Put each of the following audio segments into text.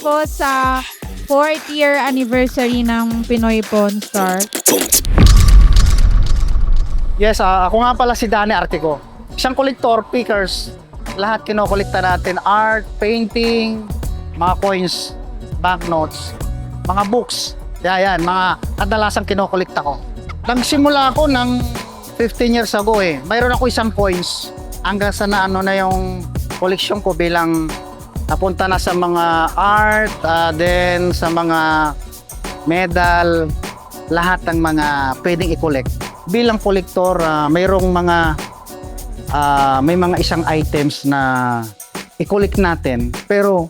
po sa 4th year anniversary ng Pinoy Pawn Star. Yes, ako nga pala si Danny Artico. Isang kolektor, pickers. Lahat kinokolekta natin. Art, painting, mga coins, banknotes, mga books. Yan, mga kadalasang kinokolekta ko. Nagsimula ako ng 15 years ago eh. Mayroon ako isang coins hanggang sa na yung koleksyon ko bilang napunta na sa mga art, then sa mga medal, lahat ng mga pwedeng i-collect. Bilang kolektor, mayroong mga may mga isang items na i-collect natin, pero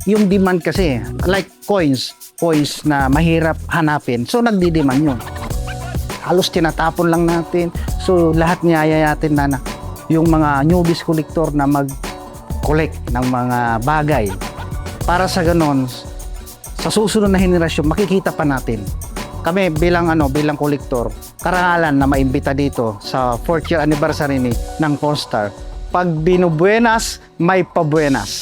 yung demand kasi like coins na mahirap hanapin, so nagdi-demand yun. Halos tinatapon lang natin, so lahat niyaya natin na yung mga newbies collector na mag-collect ng mga bagay para sa ganon sa susunod na henerasyon makikita pa natin. Kami bilang kolektor, karangalan na maimbita dito sa 4th year anniversary ng Pawn Star. Pag binubuenas, may pabuenas.